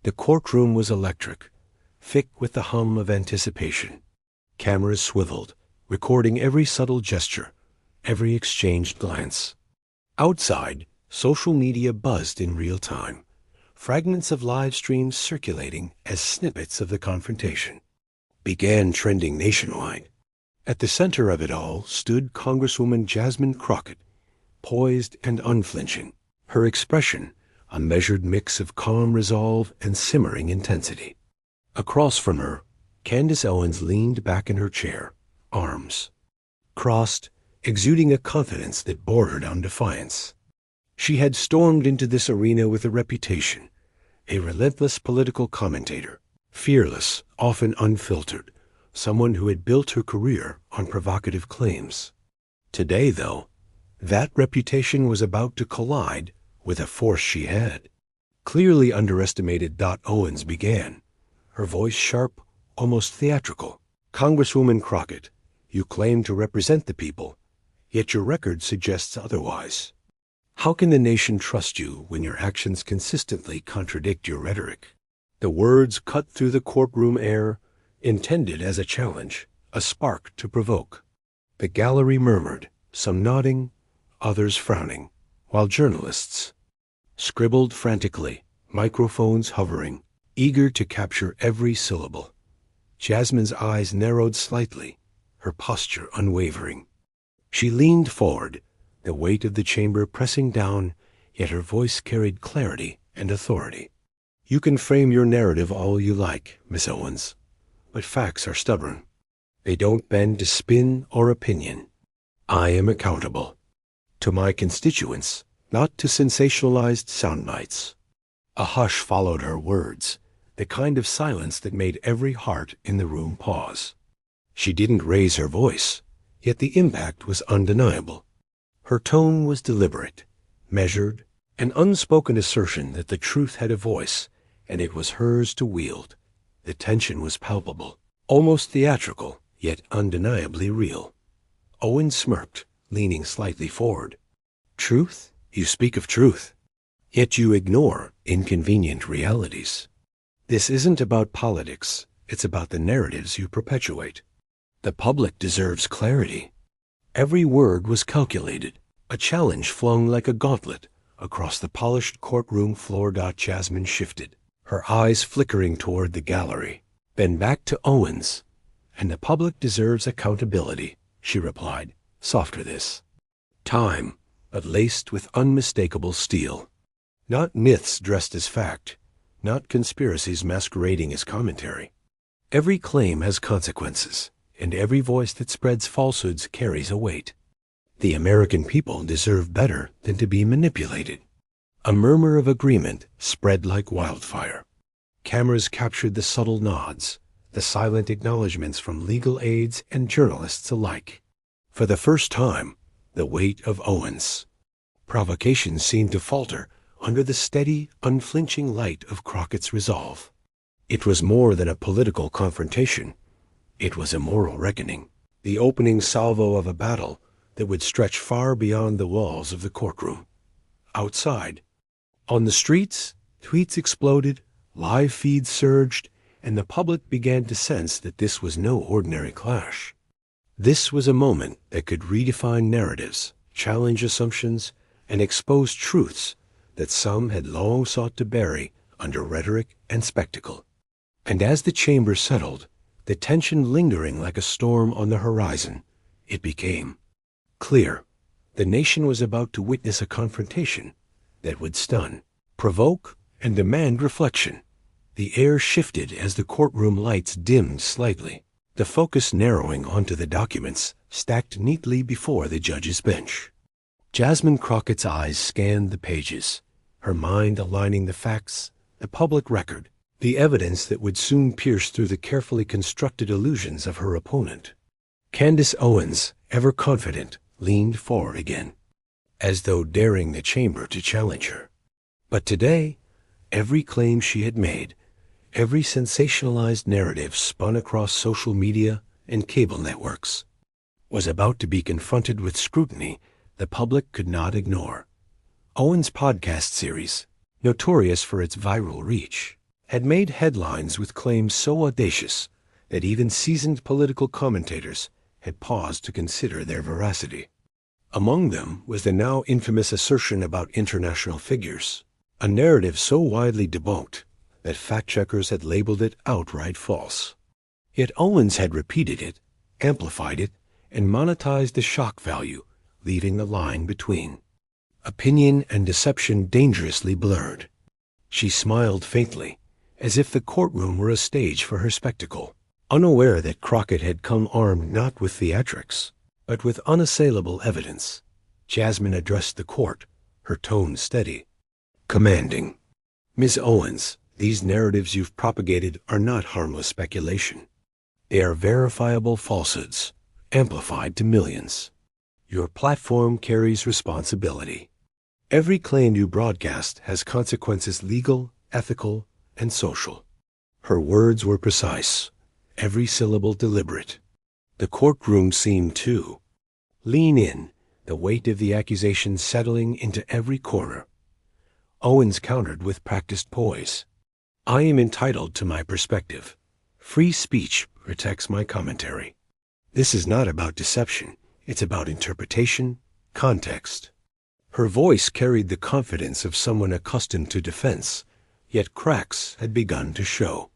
The courtroom was electric, thick with the hum of anticipation. Cameras swiveled, recording every subtle gesture, every exchanged glance. Outside, social media buzzed in real time, fragments of live streams circulating as snippets of the confrontation. Began trending nationwide. At the center of it all stood Congresswoman Jasmine Crockett, poised and unflinching, her expression a measured mix of calm resolve and simmering intensity. Across from her, Candace Owens leaned back in her chair, arms crossed, exuding a confidence that bordered on defiance. She had stormed into this arena with a reputation, a relentless political commentator, fearless, often unfiltered, someone who had built her career on provocative claims. Today, though, that reputation was about to collide with a force she had. Clearly underestimated. Owens began, her voice sharp, almost theatrical. Congresswoman Crockett, you claim to represent the people, yet your record suggests otherwise. How can the nation trust you when your actions consistently contradict your rhetoric? The words cut through the courtroom air, intended as a challenge, a spark to provoke. The gallery murmured, some nodding, others frowning, while journalists scribbled frantically, microphones hovering, eager to capture every syllable. Jasmine's eyes narrowed slightly, her posture unwavering. She leaned forward, the weight of the chamber pressing down, yet her voice carried clarity and authority. You can frame your narrative all you like, Miss Owens, but facts are stubborn. They don't bend to spin or opinion. I am accountable to my constituents, not to sensationalized sound bites. A hush followed her words, the kind of silence that made every heart in the room pause. She didn't raise her voice, yet the impact was undeniable. Her tone was deliberate, measured, an unspoken assertion that the truth had a voice, and it was hers to wield. The tension was palpable, almost theatrical, yet undeniably real. Owens smirked, leaning slightly forward. Truth? You speak of truth, yet you ignore inconvenient realities. This isn't about politics, it's about the narratives you perpetuate. The public deserves clarity. Every word was calculated, a challenge flung like a gauntlet across the polished courtroom floor. Jasmine shifted, her eyes flickering toward the gallery, then back to Owens. And the public deserves accountability, she replied, softer this time, but laced with unmistakable steel. Not myths dressed as fact, not conspiracies masquerading as commentary. Every claim has consequences, and every voice that spreads falsehoods carries a weight. The American people deserve better than to be manipulated. A murmur of agreement spread like wildfire. Cameras captured the subtle nods, the silent acknowledgments from legal aides and journalists alike. For the first time, the weight of Owens' provocation seemed to falter under the steady, unflinching light of Crockett's resolve. It was more than a political confrontation. It was a moral reckoning, the opening salvo of a battle that would stretch far beyond the walls of the courtroom. Outside, on the streets, tweets exploded, live feeds surged, and the public began to sense that this was no ordinary clash. This was a moment that could redefine narratives, challenge assumptions, and expose truths that some had long sought to bury under rhetoric and spectacle. And as the chamber settled, the tension lingering like a storm on the horizon, it became clear. The nation was about to witness a confrontation that would stun, provoke, and demand reflection. The air shifted as the courtroom lights dimmed slightly, the focus narrowing onto the documents stacked neatly before the judge's bench. Jasmine Crockett's eyes scanned the pages, her mind aligning the facts, the public record, the evidence that would soon pierce through the carefully constructed illusions of her opponent. Candace Owens, ever confident, leaned forward again, as though daring the chamber to challenge her. But today, every claim she had made, every sensationalized narrative spun across social media and cable networks, was about to be confronted with scrutiny the public could not ignore. Owens' podcast series, notorious for its viral reach, had made headlines with claims so audacious that even seasoned political commentators had paused to consider their veracity. Among them was the now infamous assertion about international figures, a narrative so widely debunked that fact-checkers had labeled it outright false. Yet Owens had repeated it, amplified it, and monetized the shock value, leaving the line between opinion and deception dangerously blurred. She smiled faintly, as if the courtroom were a stage for her spectacle, unaware that Crockett had come armed not with theatrics, but with unassailable evidence. Jasmine addressed the court, her tone steady, commanding. "Miss Owens, these narratives you've propagated are not harmless speculation. They are verifiable falsehoods, amplified to millions. Your platform carries responsibility. Every claim you broadcast has consequences legal, ethical, and social." Her words were precise, every syllable deliberate. The courtroom seemed to lean in, the weight of the accusation settling into every corner. Owens countered with practiced poise. "I am entitled to my perspective. Free speech protects my commentary. This is not about deception. It's about interpretation, context." Her voice carried the confidence of someone accustomed to defense, yet cracks had begun to show.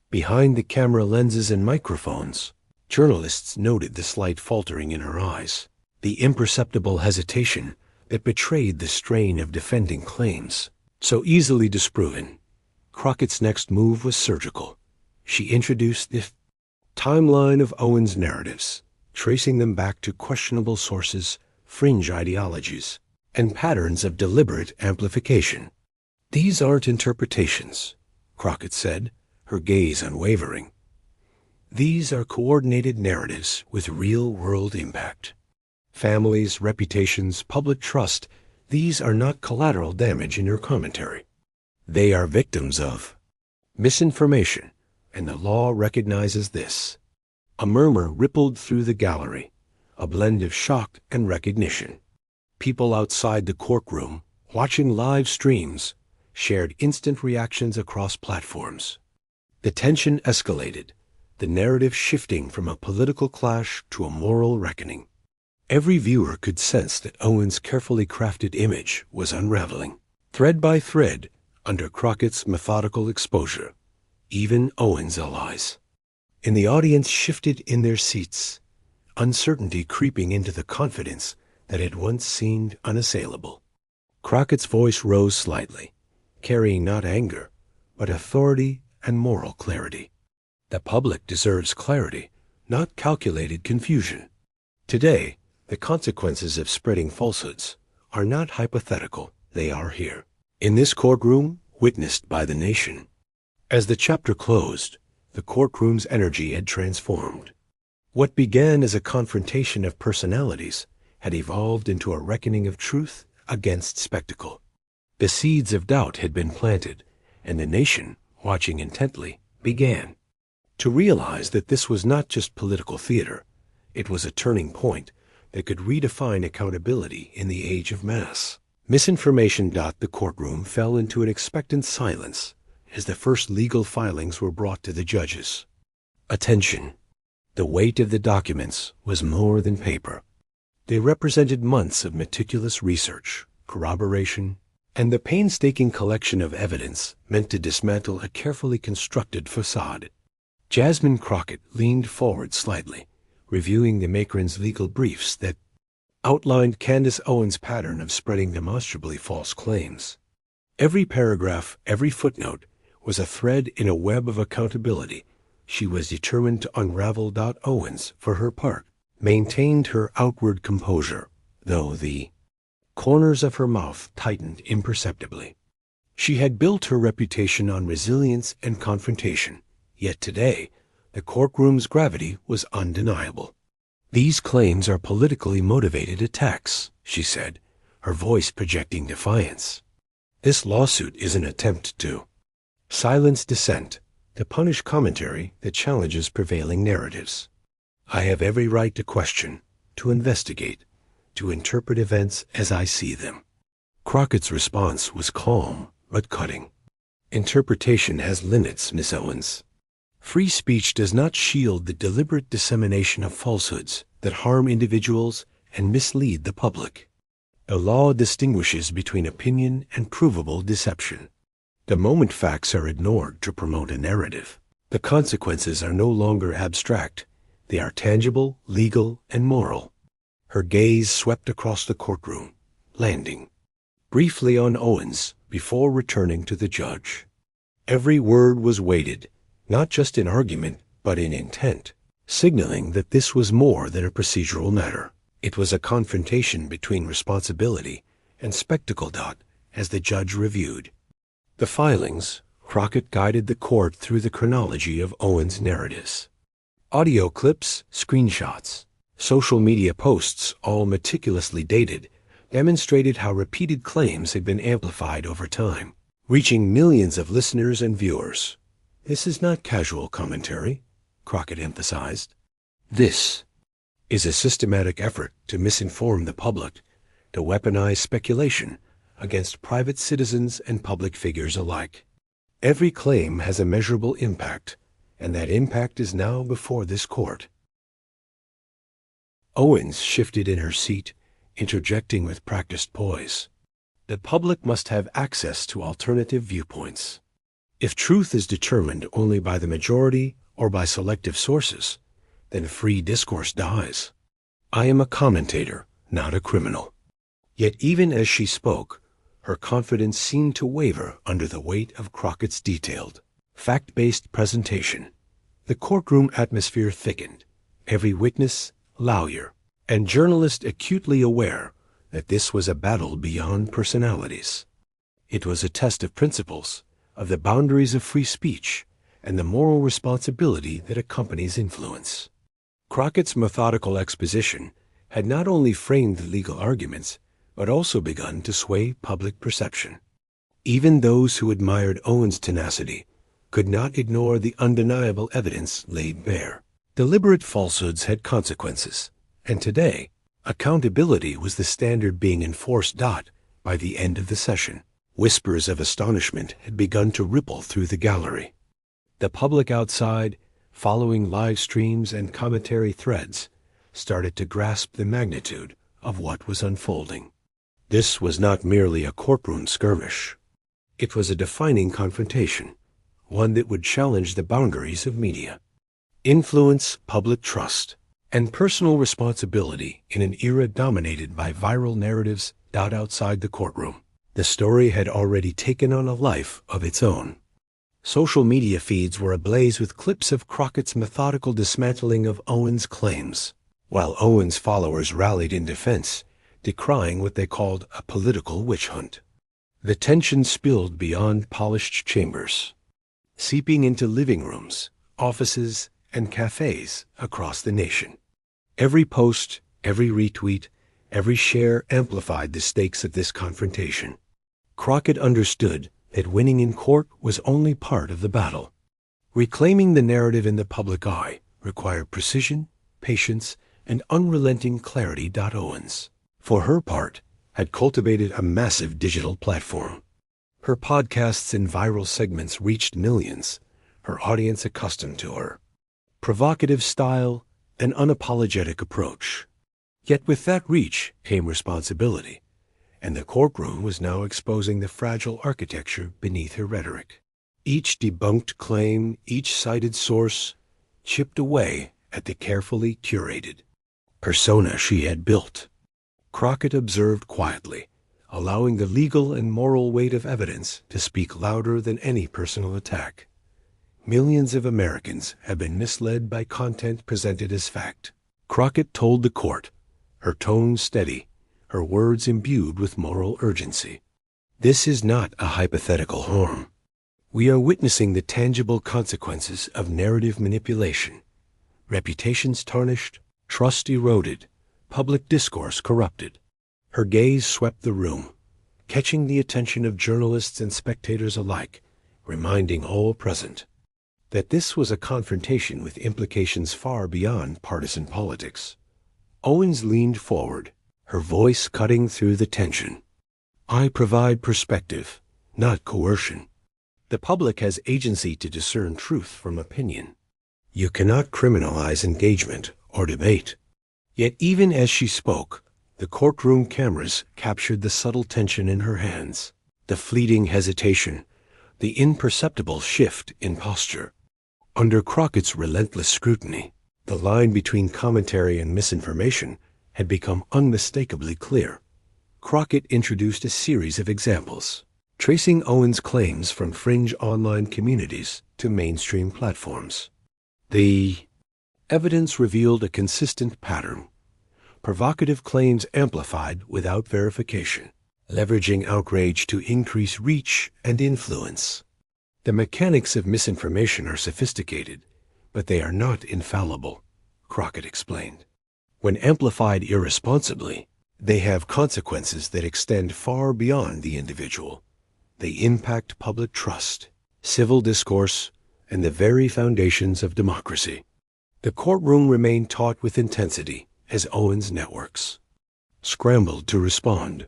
Behind the camera lenses and microphones, journalists noted the slight faltering in her eyes, the imperceptible hesitation that betrayed the strain of defending claims so easily disproven. Crockett's next move was surgical. She introduced the timeline of Owens' narratives, tracing them back to questionable sources, fringe ideologies, and patterns of deliberate amplification. "These aren't interpretations," Crockett said, her gaze unwavering. "These are coordinated narratives with real-world impact. Families, reputations, public trust, these are not collateral damage in your commentary. They are victims of misinformation, and the law recognizes this." A murmur rippled through the gallery, a blend of shock and recognition. People outside the courtroom, watching live streams, shared instant reactions across platforms. The tension escalated, the narrative shifting from a political clash to a moral reckoning. Every viewer could sense that Owens' carefully crafted image was unraveling, thread by thread, under Crockett's methodical exposure. Even Owens' allies in the audience shifted in their seats, uncertainty creeping into the confidence that had once seemed unassailable. Crockett's voice rose slightly, carrying not anger, but authority and moral clarity. "The public deserves clarity, not calculated confusion. Today, the consequences of spreading falsehoods are not hypothetical. They are here, in this courtroom, witnessed by the nation." As the chapter closed, the courtroom's energy had transformed. What began as a confrontation of personalities had evolved into a reckoning of truth against spectacle. The seeds of doubt had been planted, and the nation, watching intently, began to realize that this was not just political theater. It was a turning point that could redefine accountability in the age of mass misinformation. The courtroom fell into an expectant silence as the first legal filings were brought to the judges. Attention. The weight of the documents was more than paper. They represented months of meticulous research, corroboration, and the painstaking collection of evidence meant to dismantle a carefully constructed facade. Jasmine Crockett leaned forward slightly, reviewing the Macron's legal briefs that outlined Candace Owens' pattern of spreading demonstrably false claims. Every paragraph, every footnote, was a thread in a web of accountability she was determined to unravel. Owens, for her part, maintained her outward composure, though the corners of her mouth tightened imperceptibly. She had built her reputation on resilience and confrontation, yet today the courtroom's gravity was undeniable. "These claims are politically motivated attacks," she said, her voice projecting defiance. "This lawsuit is an attempt to silence dissent, to punish commentary that challenges prevailing narratives. I have every right to question, to investigate, to interpret events as I see them." Crockett's response was calm but cutting. Interpretation has limits, Miss Owens. Free speech does not shield the deliberate dissemination of falsehoods that harm individuals and mislead the public. The law distinguishes between opinion and provable deception. The moment facts are ignored to promote a narrative, the consequences are no longer abstract. They are tangible, legal, and moral. Her gaze swept across the courtroom, landing briefly on Owens before returning to the judge. Every word was weighted, not just in argument, but in intent, signaling that this was more than a procedural matter. It was a confrontation between responsibility and spectacle. As the judge reviewed the filings, Crockett guided the court through the chronology of Owens' narratives. Audio clips, screenshots, social media posts, all meticulously dated, demonstrated how repeated claims had been amplified over time, reaching millions of listeners and viewers. This is not casual commentary, Crockett emphasized. This is a systematic effort to misinform the public, to weaponize speculation against private citizens and public figures alike. Every claim has a measurable impact, and that impact is now before this court. Owens shifted in her seat, interjecting with practiced poise. The public must have access to alternative viewpoints. If truth is determined only by the majority or by selective sources, then free discourse dies. I am a commentator, not a criminal. Yet even as she spoke, her confidence seemed to waver under the weight of Crockett's detailed, fact-based presentation. The courtroom atmosphere thickened, every witness, lawyer, and journalist acutely aware that this was a battle beyond personalities. It was a test of principles, of the boundaries of free speech, and the moral responsibility that accompanies influence. Crockett's methodical exposition had not only framed the legal arguments, but also begun to sway public perception. Even those who admired Owens' tenacity could not ignore the undeniable evidence laid bare. Deliberate falsehoods had consequences, and today, accountability was the standard being enforced. By the end of the session, whispers of astonishment had begun to ripple through the gallery. The public outside, following live streams and commentary threads, started to grasp the magnitude of what was unfolding. This was not merely a courtroom skirmish. It was a defining confrontation, one that would challenge the boundaries of media, influence, public trust, and personal responsibility in an era dominated by viral narratives. Outside the courtroom, the story had already taken on a life of its own. Social media feeds were ablaze with clips of Crockett's methodical dismantling of Owens' claims, while Owens' followers rallied in defense, decrying what they called a political witch hunt. The tension spilled beyond polished chambers, seeping into living rooms, offices, and cafes across the nation. Every post, every retweet, every share amplified the stakes of this confrontation. Crockett understood that winning in court was only part of the battle. Reclaiming the narrative in the public eye required precision, patience, and unrelenting clarity. Owens, for her part, had cultivated a massive digital platform. Her podcasts and viral segments reached millions, her audience accustomed to her provocative style and unapologetic approach. Yet with that reach came responsibility, and the courtroom was now exposing the fragile architecture beneath her rhetoric. Each debunked claim, each cited source, chipped away at the carefully curated persona she had built. Crockett observed quietly, allowing the legal and moral weight of evidence to speak louder than any personal attack. Millions of Americans have been misled by content presented as fact. Crockett told the court, her tone steady, her words imbued with moral urgency. This is not a hypothetical harm. We are witnessing the tangible consequences of narrative manipulation. Reputations tarnished, trust eroded, public discourse corrupted. Her gaze swept the room, catching the attention of journalists and spectators alike, reminding all present that this was a confrontation with implications far beyond partisan politics. Owens leaned forward, her voice cutting through the tension. I provide perspective, not coercion. The public has agency to discern truth from opinion. You cannot criminalize engagement or debate. Yet even as she spoke, the courtroom cameras captured the subtle tension in her hands, the fleeting hesitation, the imperceptible shift in posture. Under Crockett's relentless scrutiny, the line between commentary and misinformation had become unmistakably clear. Crockett introduced a series of examples, tracing Owens' claims from fringe online communities to mainstream platforms. The evidence revealed a consistent pattern: provocative claims amplified without verification, leveraging outrage to increase reach and influence. The mechanics of misinformation are sophisticated, but they are not infallible, Crockett explained. When amplified irresponsibly, they have consequences that extend far beyond the individual. They impact public trust, civil discourse, and the very foundations of democracy. The courtroom remained taut with intensity as Owens' networks scrambled to respond.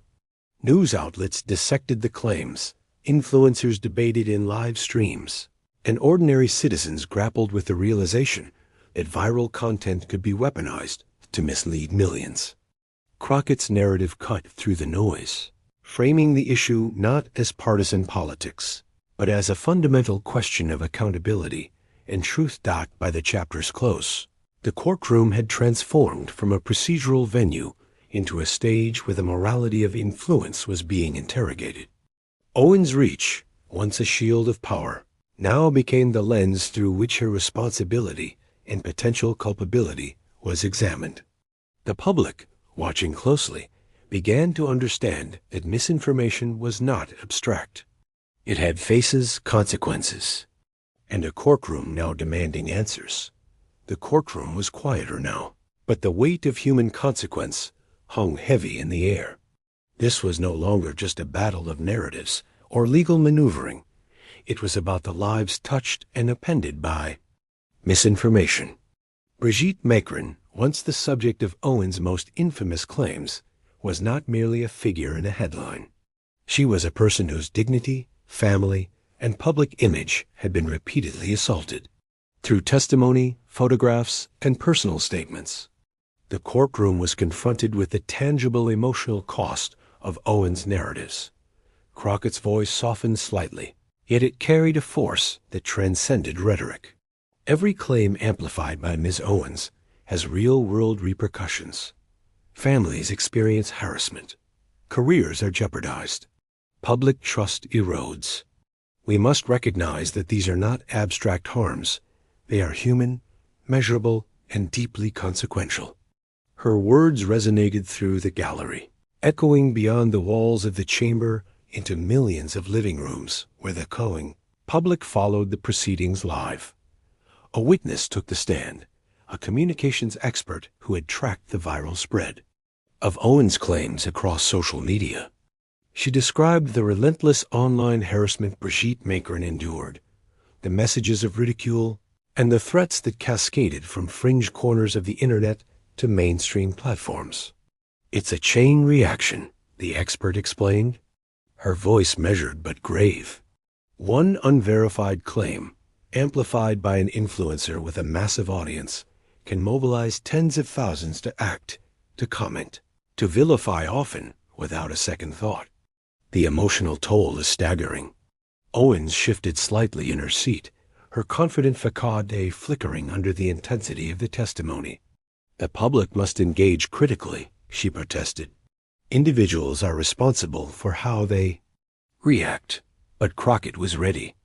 News outlets dissected the claims, influencers debated in live streams, and ordinary citizens grappled with the realization that viral content could be weaponized to mislead millions. Crockett's narrative cut through the noise, framing the issue not as partisan politics, but as a fundamental question of accountability and truth. By the chapter's close, the courtroom had transformed from a procedural venue into a stage where the morality of influence was being interrogated. Owens' reach, once a shield of power, now became the lens through which her responsibility and potential culpability was examined. The public, watching closely, began to understand that misinformation was not abstract. It had faces, consequences, and a courtroom now demanding answers. The courtroom was quieter now, but the weight of human consequence hung heavy in the air. This was no longer just a battle of narratives or legal maneuvering. It was about the lives touched and appended by misinformation. Brigitte Macron, once the subject of Owens' most infamous claims, was not merely a figure in a headline. She was a person whose dignity, family, and public image had been repeatedly assaulted. Through testimony, photographs, and personal statements, the courtroom was confronted with the tangible emotional cost of Owens' narratives. Crockett's voice softened slightly, yet it carried a force that transcended rhetoric. Every claim amplified by Ms. Owens has real-world repercussions. Families experience harassment. Careers are jeopardized. Public trust erodes. We must recognize that these are not abstract harms. They are human, measurable, and deeply consequential. Her words resonated through the gallery, echoing beyond the walls of the chamber into millions of living rooms where the cowing public followed the proceedings live. A witness took the stand, a communications expert who had tracked the viral spread of Owens' claims across social media. She described the relentless online harassment Brigitte Macron endured, the messages of ridicule, and the threats that cascaded from fringe corners of the internet to mainstream platforms. It's a chain reaction, the expert explained, her voice measured but grave. One unverified claim, amplified by an influencer with a massive audience, can mobilize tens of thousands to act, to comment, to vilify, often without a second thought. The emotional toll is staggering. Owens shifted slightly in her seat, her confident facade flickering under the intensity of the testimony. The public must engage critically, she protested. Individuals are responsible for how they react. But Crockett was ready.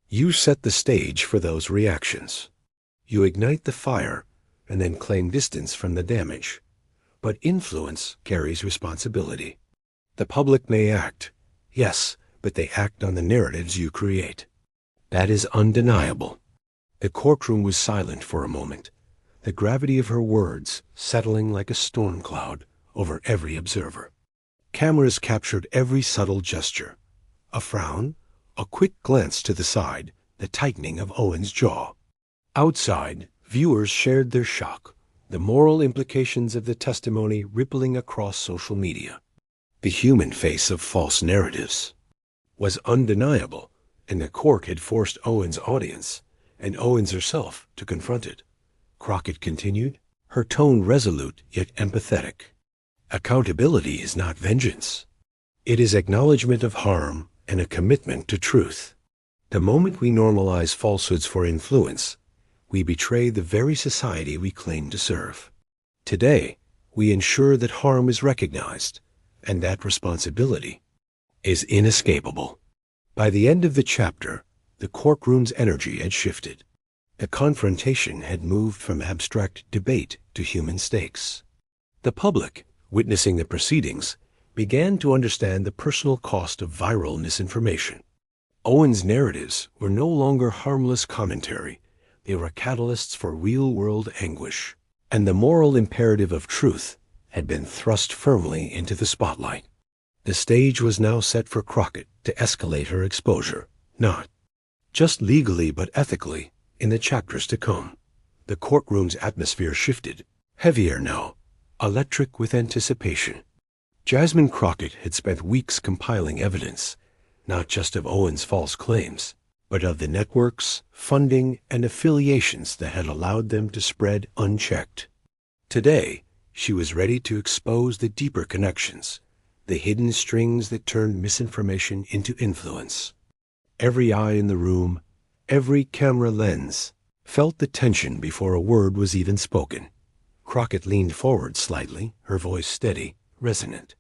You set the stage for those reactions. You ignite the fire and then claim distance from the damage. But influence carries responsibility. The public may act, yes, but they act on the narratives you create. That is undeniable. The courtroom was silent for a moment, the gravity of her words settling like a storm cloud over every observer. Cameras captured every subtle gesture, a frown, a quick glance to the side, the tightening of Owens' jaw. Outside, viewers shared their shock, the moral implications of the testimony rippling across social media. The human face of false narratives was undeniable, and the court had forced Owens' audience, and Owens herself, to confront it. Crockett continued, her tone resolute yet empathetic. Accountability is not vengeance. It is acknowledgement of harm and a commitment to truth. The moment we normalize falsehoods for influence, we betray the very society we claim to serve. Today, we ensure that harm is recognized, and that responsibility is inescapable. By the end of the chapter, the courtroom's energy had shifted. The confrontation had moved from abstract debate to human stakes. The public, witnessing the proceedings, began to understand the personal cost of viral misinformation. Owens' narratives were no longer harmless commentary. They were catalysts for real-world anguish, and the moral imperative of truth had been thrust firmly into the spotlight. The stage was now set for Crockett to escalate her exposure, not just legally but ethically, in the chapters to come. The courtroom's atmosphere shifted, heavier now, electric with anticipation. Jasmine Crockett had spent weeks compiling evidence, not just of Owens' false claims, but of the networks, funding, and affiliations that had allowed them to spread unchecked. Today, she was ready to expose the deeper connections, the hidden strings that turned misinformation into influence. Every eye in the room, every camera lens, felt the tension before a word was even spoken. Crockett leaned forward slightly, her voice steady, resonant.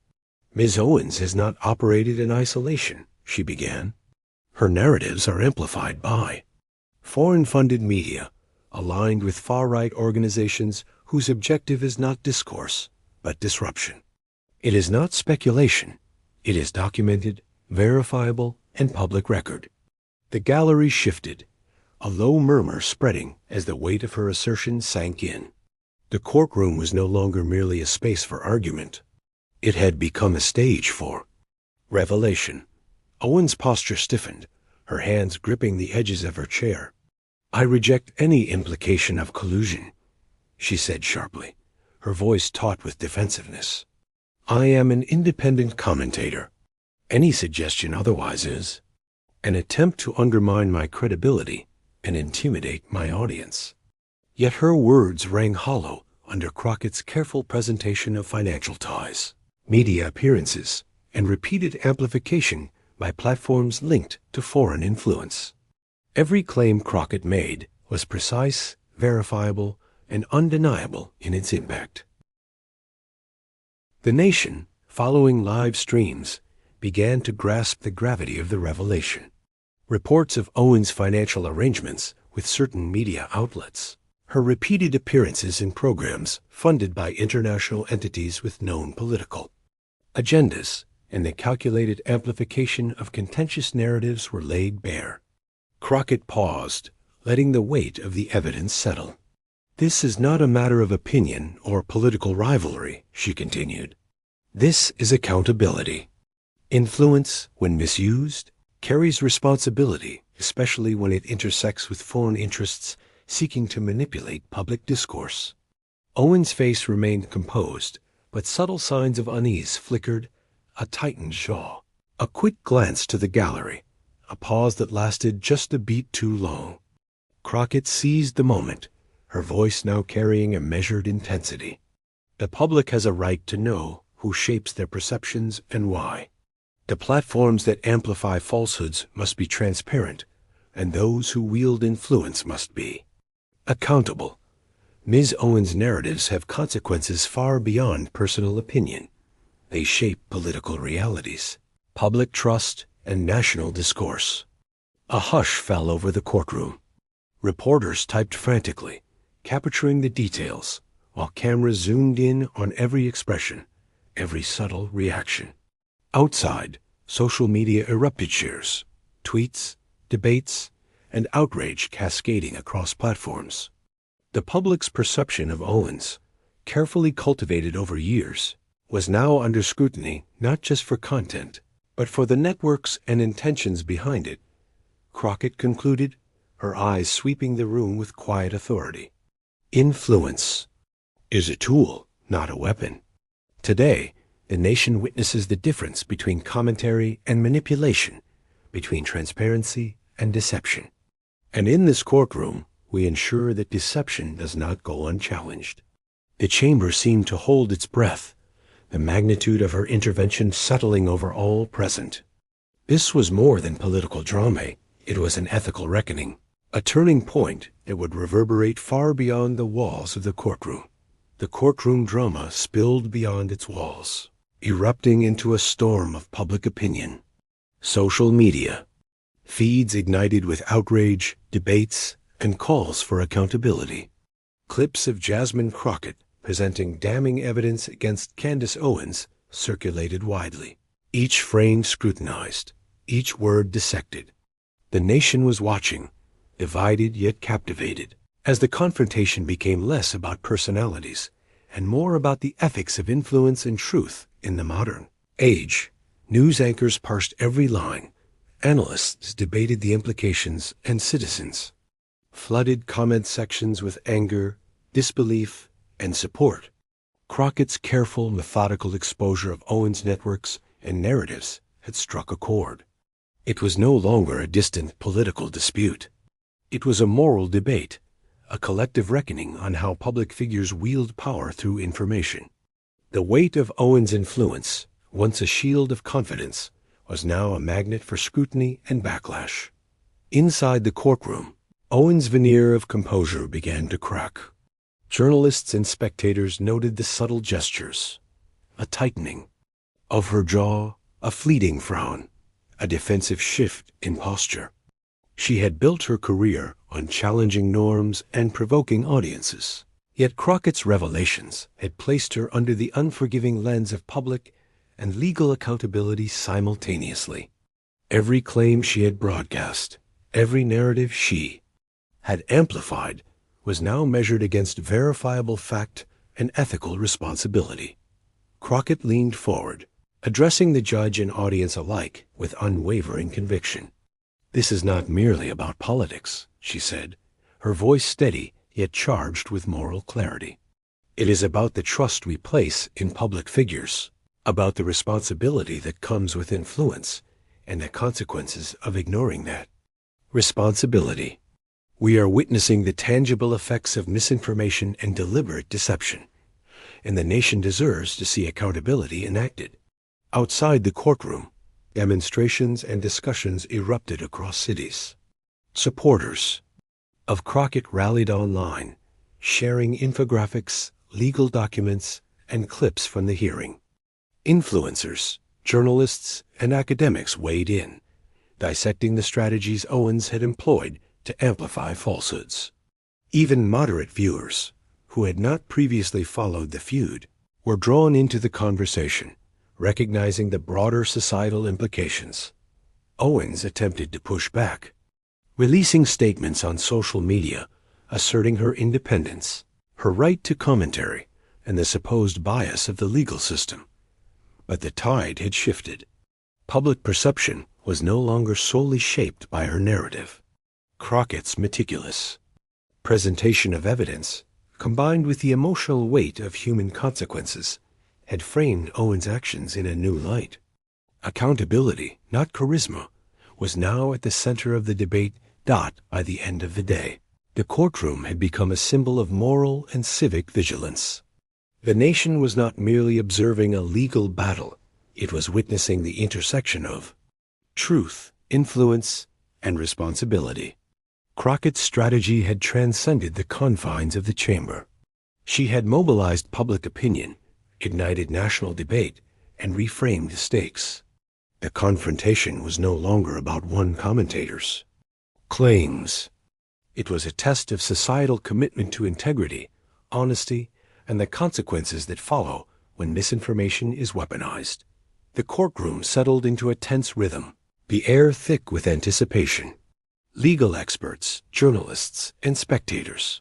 Ms. Owens has not operated in isolation, she began. Her narratives are amplified by foreign-funded media, aligned with far-right organizations whose objective is not discourse, but disruption. It is not speculation. It is documented, verifiable, and public record. The gallery shifted, a low murmur spreading as the weight of her assertion sank in. The courtroom was no longer merely a space for argument. It had become a stage for revelation. Owens' posture stiffened, her hands gripping the edges of her chair. I reject any implication of collusion, she said sharply, her voice taut with defensiveness. I am an independent commentator. Any suggestion otherwise is an attempt to undermine my credibility and intimidate my audience. Yet her words rang hollow under Crockett's careful presentation of financial ties, media appearances, and repeated amplification by platforms linked to foreign influence. Every claim Crockett made was precise, verifiable, and undeniable in its impact. The nation, following live streams, began to grasp the gravity of the revelation. Reports of Owens' financial arrangements with certain media outlets, her repeated appearances in programs funded by international entities with known political agendas, and the calculated amplification of contentious narratives were laid bare. Crockett paused, letting the weight of the evidence settle. This is not a matter of opinion or political rivalry, she continued. This is accountability. Influence, when misused, carries responsibility, especially when it intersects with foreign interests seeking to manipulate public discourse. Owens' face remained composed, but subtle signs of unease flickered, a tightened jaw, a quick glance to the gallery, a pause that lasted just a beat too long. Crockett seized the moment, her voice now carrying a measured intensity. The public has a right to know who shapes their perceptions and why. The platforms that amplify falsehoods must be transparent, and those who wield influence must be accountable. Ms. Owens' narratives have consequences far beyond personal opinion. They shape political realities, public trust, and national discourse. A hush fell over the courtroom. Reporters typed frantically, capturing the details, while cameras zoomed in on every expression, every subtle reaction. Outside, social media erupted shares, tweets, debates, and outrage cascading across platforms. The public's perception of Owens, carefully cultivated over years, was now under scrutiny not just for content, but for the networks and intentions behind it. Crockett concluded, her eyes sweeping the room with quiet authority. Influence is a tool, not a weapon. Today, the nation witnesses the difference between commentary and manipulation, between transparency and deception. And in this courtroom, we ensure that deception does not go unchallenged. The chamber seemed to hold its breath, the magnitude of her intervention settling over all present. This was more than political drama. It was an ethical reckoning, a turning point that would reverberate far beyond the walls of the courtroom. The courtroom drama spilled beyond its walls, erupting into a storm of public opinion. Social media, feeds ignited with outrage, debates, and calls for accountability. Clips of Jasmine Crockett presenting damning evidence against Candace Owens circulated widely, each frame scrutinized, each word dissected. The nation was watching, divided yet captivated, as the confrontation became less about personalities and more about the ethics of influence and truth in the modern age. News anchors parsed every line, analysts debated the implications, and citizens flooded comment sections with anger, disbelief, and support. Crockett's careful, methodical exposure of Owens' networks and narratives had struck a chord. It was no longer a distant political dispute. It was a moral debate, a collective reckoning on how public figures wield power through information. The weight of Owens' influence, once a shield of confidence, was now a magnet for scrutiny and backlash. Inside the courtroom, Owens' veneer of composure began to crack. Journalists and spectators noted the subtle gestures, a tightening of her jaw, a fleeting frown, a defensive shift in posture. She had built her career on challenging norms and provoking audiences. Yet Crockett's revelations had placed her under the unforgiving lens of public and legal accountability simultaneously. Every claim she had broadcast, every narrative she had amplified, was now measured against verifiable fact and ethical responsibility. Crockett leaned forward, addressing the judge and audience alike with unwavering conviction. "This is not merely about politics," she said, her voice steady yet charged with moral clarity. "It is about the trust we place in public figures, about the responsibility that comes with influence, and the consequences of ignoring that responsibility. We are witnessing the tangible effects of misinformation and deliberate deception, and the nation deserves to see accountability enacted." Outside the courtroom, demonstrations and discussions erupted across cities. Supporters of Crockett rallied online, sharing infographics, legal documents, and clips from the hearing. Influencers, journalists, and academics weighed in, dissecting the strategies Owens had employed to amplify falsehoods. Even moderate viewers, who had not previously followed the feud, were drawn into the conversation, recognizing the broader societal implications. Owens attempted to push back, releasing statements on social media asserting her independence, her right to commentary, and the supposed bias of the legal system. But the tide had shifted. Public perception was no longer solely shaped by her narrative. Crockett's meticulous presentation of evidence, combined with the emotional weight of human consequences, had framed Owens' actions in a new light. Accountability, not charisma, was now at the center of the debate. By the end of the day, the courtroom had become a symbol of moral and civic vigilance. The nation was not merely observing a legal battle, it was witnessing the intersection of truth, influence, and responsibility. Crockett's strategy had transcended the confines of the chamber. She had mobilized public opinion, ignited national debate, and reframed the stakes. The confrontation was no longer about one commentator's claims. It was a test of societal commitment to integrity, honesty, and the consequences that follow when misinformation is weaponized. The courtroom settled into a tense rhythm, the air thick with anticipation. Legal experts, journalists, and spectators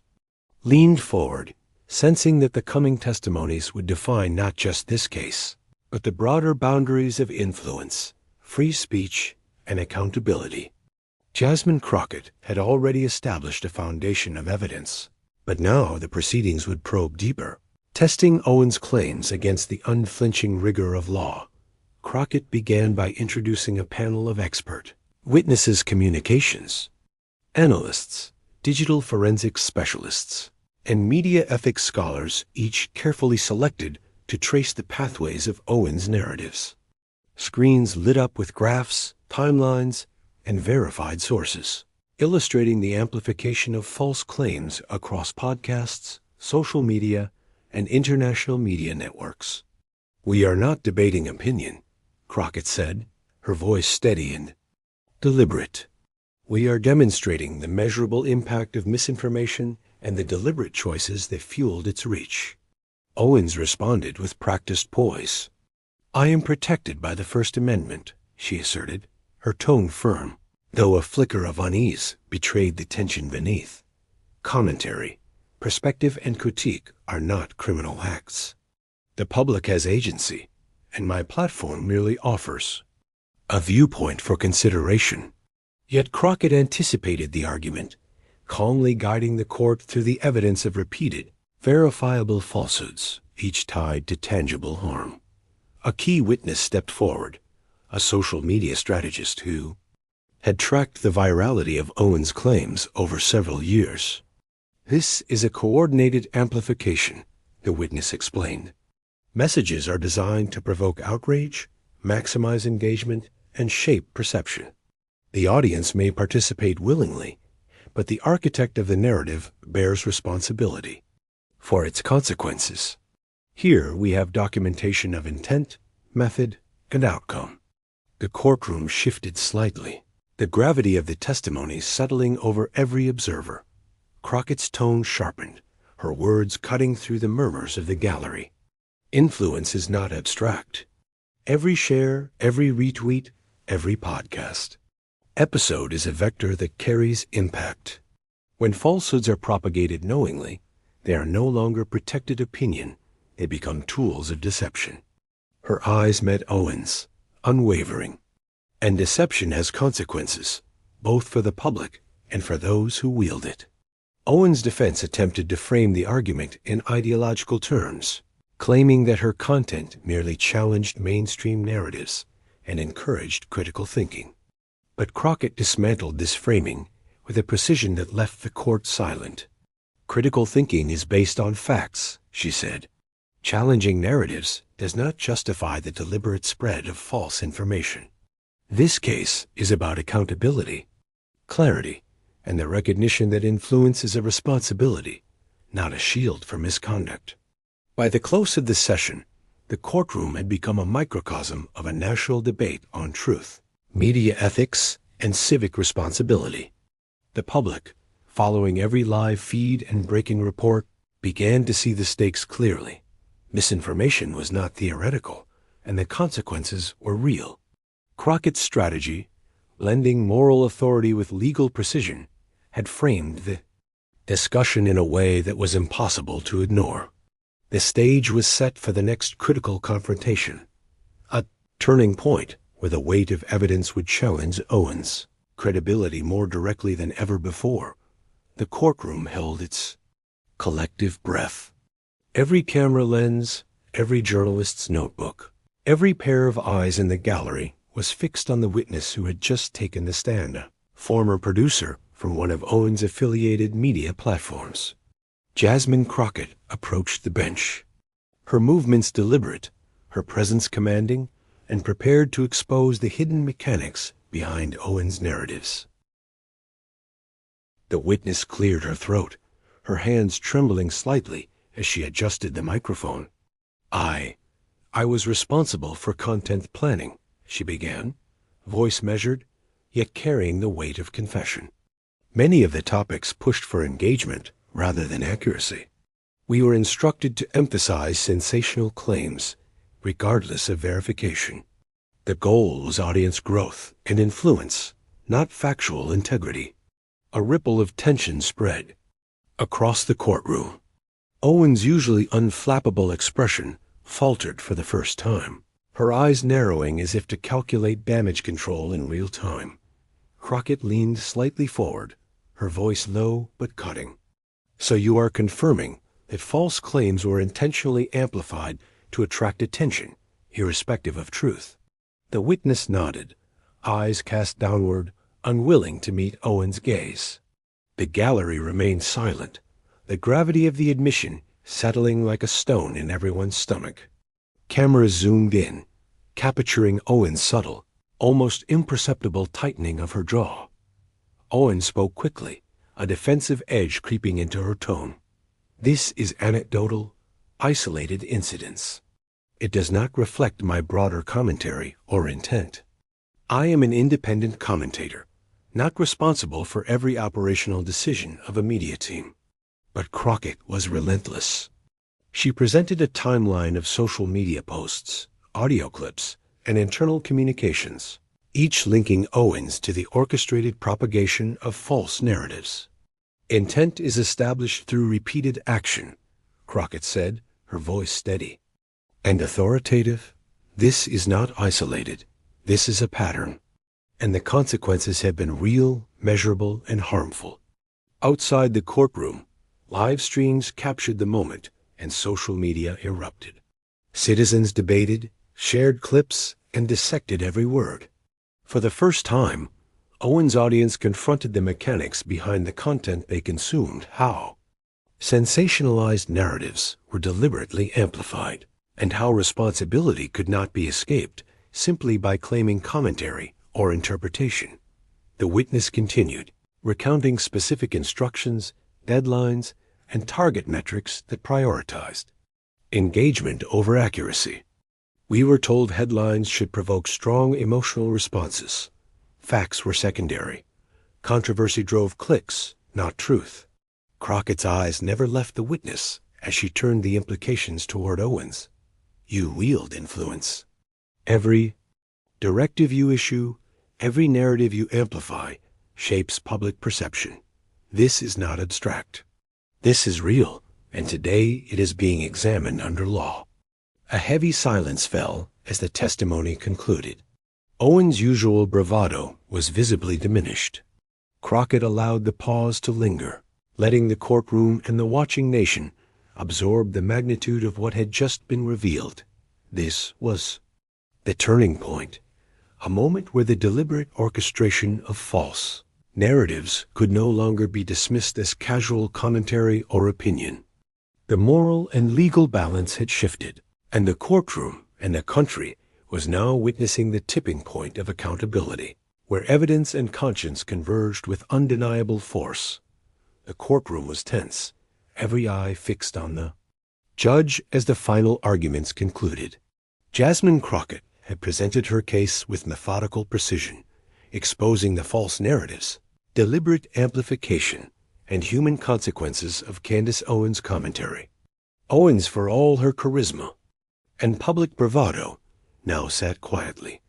leaned forward, sensing that the coming testimonies would define not just this case, but the broader boundaries of influence, free speech, and accountability. Jasmine Crockett had already established a foundation of evidence, but now the proceedings would probe deeper, testing Owens' claims against the unflinching rigor of law. Crockett began by introducing a panel of expert witnesses communications, analysts, digital forensics specialists, and media ethics scholars, each carefully selected to trace the pathways of Owens' narratives. Screens lit up with graphs, timelines, and verified sources, illustrating the amplification of false claims across podcasts, social media, and international media networks. "We are not debating opinion," Crockett said, her voice steady and deliberate. "We are demonstrating the measurable impact of misinformation and the deliberate choices that fueled its reach." Owens responded with practiced poise. "I am protected by the First Amendment," she asserted, her tone firm, though a flicker of unease betrayed the tension beneath. "Commentary, perspective, and critique are not criminal acts. The public has agency, and my platform merely offers a viewpoint for consideration." Yet Crockett anticipated the argument, calmly guiding the court through the evidence of repeated, verifiable falsehoods, each tied to tangible harm. A key witness stepped forward, a social media strategist who had tracked the virality of Owens' claims over several years. "This is a coordinated amplification," the witness explained. "Messages are designed to provoke outrage, maximize engagement, and shape perception. The audience may participate willingly, but the architect of the narrative bears responsibility for its consequences. Here we have documentation of intent, method, and outcome." The courtroom shifted slightly, the gravity of the testimony settling over every observer. Crockett's tone sharpened, her words cutting through the murmurs of the gallery. "Influence is not abstract. Every share, every retweet, every podcast episode is a vector that carries impact. When falsehoods are propagated knowingly, they are no longer protected opinion, they become tools of deception." Her eyes met Owens', unwavering. "And deception has consequences, both for the public and for those who wield it." Owens' defense attempted to frame the argument in ideological terms, claiming that her content merely challenged mainstream narratives and encouraged critical thinking. But Crockett dismantled this framing with a precision that left the court silent. "Critical thinking is based on facts," she said. "Challenging narratives does not justify the deliberate spread of false information. This case is about accountability, clarity, and the recognition that influence is a responsibility, not a shield for misconduct." By the close of the session, the courtroom had become a microcosm of a national debate on truth, media ethics, and civic responsibility. The public, following every live feed and breaking report, began to see the stakes clearly. Misinformation was not theoretical, and the consequences were real. Crockett's strategy, blending moral authority with legal precision, had framed the discussion in a way that was impossible to ignore. The stage was set for the next critical confrontation, a turning point where the weight of evidence would challenge Owens' credibility more directly than ever before. The courtroom held its collective breath. Every camera lens, every journalist's notebook, every pair of eyes in the gallery was fixed on the witness who had just taken the stand, a former producer from one of Owens' affiliated media platforms. Jasmine Crockett approached the bench, her movements deliberate, her presence commanding, and prepared to expose the hidden mechanics behind Owens' narratives. The witness cleared her throat, her hands trembling slightly as she adjusted the microphone. I was responsible for content planning," she began, voice measured, yet carrying the weight of confession. "Many of the topics pushed for engagement rather than accuracy. We were instructed to emphasize sensational claims, regardless of verification. The goal was audience growth and influence, not factual integrity." A ripple of tension spread across the courtroom. Owens' usually unflappable expression faltered for the first time, her eyes narrowing as if to calculate damage control in real time. Crockett leaned slightly forward, her voice low but cutting. "So you are confirming that false claims were intentionally amplified to attract attention, irrespective of truth?" The witness nodded, eyes cast downward, unwilling to meet Owens' gaze. The gallery remained silent, the gravity of the admission settling like a stone in everyone's stomach. Cameras zoomed in, capturing Owens' subtle, almost imperceptible tightening of her jaw. Owens spoke quickly, a defensive edge creeping into her tone. "This is anecdotal, isolated incidents. It does not reflect my broader commentary or intent. I am an independent commentator, not responsible for every operational decision of a media team." But Crockett was relentless. She presented a timeline of social media posts, audio clips, and internal communications, each linking Owens to the orchestrated propagation of false narratives. "Intent is established through repeated action," Crockett said, her voice steady. "And authoritative? This is not isolated. This is a pattern. And the consequences have been real, measurable, and harmful." Outside the courtroom, live streams captured the moment, and social media erupted. Citizens debated, shared clips, and dissected every word. For the first time, Owens' audience confronted the mechanics behind the content they consumed. How sensationalized narratives were deliberately amplified, and how responsibility could not be escaped simply by claiming commentary or interpretation. The witness continued, recounting specific instructions, deadlines, and target metrics that prioritized engagement over accuracy. "We were told headlines should provoke strong emotional responses. Facts were secondary. Controversy drove clicks, not truth." Crockett's eyes never left the witness as she turned the implications toward Owens. "You wield influence. Every directive you issue, every narrative you amplify, shapes public perception. This is not abstract. This is real, and today it is being examined under law." A heavy silence fell as the testimony concluded. Owens' usual bravado was visibly diminished. Crockett allowed the pause to linger, letting the courtroom and the watching nation absorb the magnitude of what had just been revealed. This was the turning point, a moment where the deliberate orchestration of false narratives could no longer be dismissed as casual commentary or opinion. The moral and legal balance had shifted, and the courtroom and the country was now witnessing the tipping point of accountability, where evidence and conscience converged with undeniable force. The courtroom was tense, every eye fixed on the judge as the final arguments concluded. Jasmine Crockett had presented her case with methodical precision, exposing the false narratives, deliberate amplification, and human consequences of Candace Owens' commentary. Owens, for all her charisma and public bravado, now sat quietly,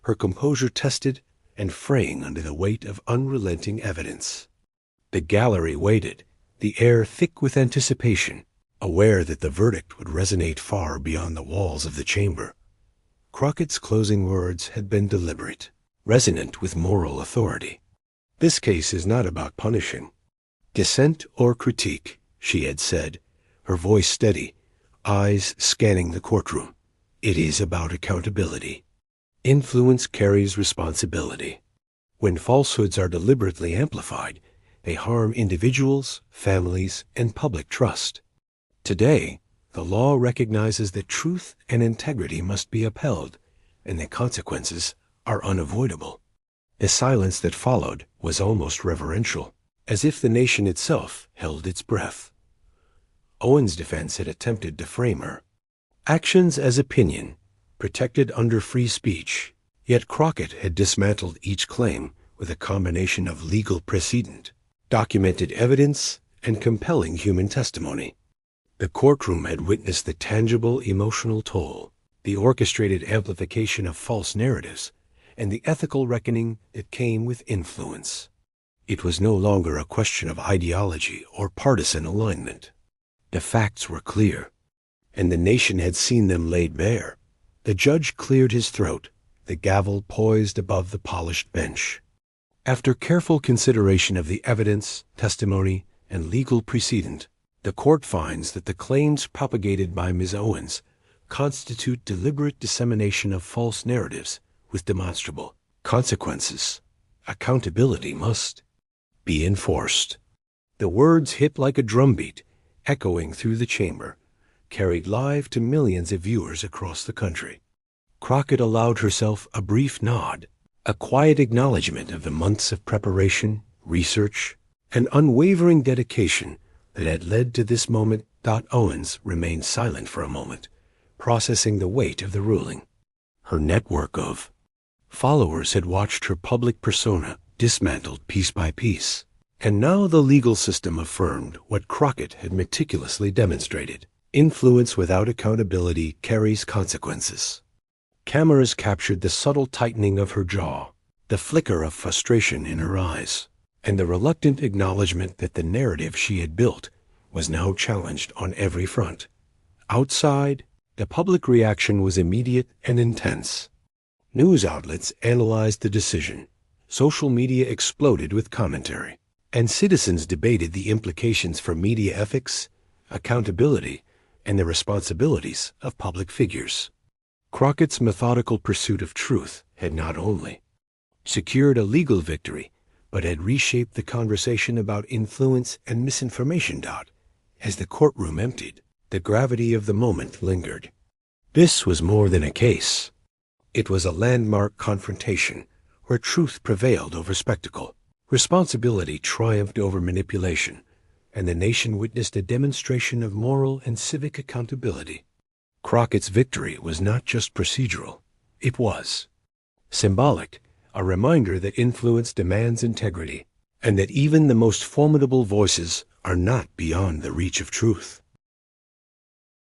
her composure tested and fraying under the weight of unrelenting evidence. The gallery waited, the air thick with anticipation, aware that the verdict would resonate far beyond the walls of the chamber. Crockett's closing words had been deliberate, resonant with moral authority. "This case is not about punishing dissent or critique," she had said, her voice steady, eyes scanning the courtroom. "It is about accountability. Influence carries responsibility. When falsehoods are deliberately amplified, they harm individuals, families, and public trust. Today, the law recognizes that truth and integrity must be upheld, and the consequences are unavoidable." The silence that followed was almost reverential, as if the nation itself held its breath. Owens' defense had attempted to frame her actions as opinion, protected under free speech, yet Crockett had dismantled each claim with a combination of legal precedent, documented evidence, and compelling human testimony. The courtroom had witnessed the tangible emotional toll, the orchestrated amplification of false narratives, and the ethical reckoning that came with influence. It was no longer a question of ideology or partisan alignment. The facts were clear, and the nation had seen them laid bare. The judge cleared his throat, the gavel poised above the polished bench. After careful consideration of the evidence, testimony, and legal precedent, the court finds that the claims propagated by Ms. Owens constitute deliberate dissemination of false narratives with demonstrable consequences. accountability must be enforced. The words hit like a drumbeat, echoing through the chamber, carried live to millions of viewers across the country. Crockett allowed herself a brief nod, a quiet acknowledgement of the months of preparation, research, and unwavering dedication that had led to this moment. Owens remained silent for a moment, processing the weight of the ruling. Her network of followers had watched her public persona dismantled piece by piece, and now the legal system affirmed what Crockett had meticulously demonstrated. Influence without accountability carries consequences. Cameras captured the subtle tightening of her jaw, the flicker of frustration in her eyes, and the reluctant acknowledgement that the narrative she had built was now challenged on every front. Outside, the public reaction was immediate and intense. News outlets analyzed the decision, social media exploded with commentary, and citizens debated the implications for media ethics, accountability, and the responsibilities of public figures. Crockett's methodical pursuit of truth had not only secured a legal victory, but had reshaped the conversation about influence and misinformation. As the courtroom emptied, the gravity of the moment lingered. This was more than a case. It was a landmark confrontation where truth prevailed over spectacle, responsibility triumphed over manipulation, and the nation witnessed a demonstration of moral and civic accountability. Crockett's victory was not just procedural, it was symbolic, a reminder that influence demands integrity, and that even the most formidable voices are not beyond the reach of truth.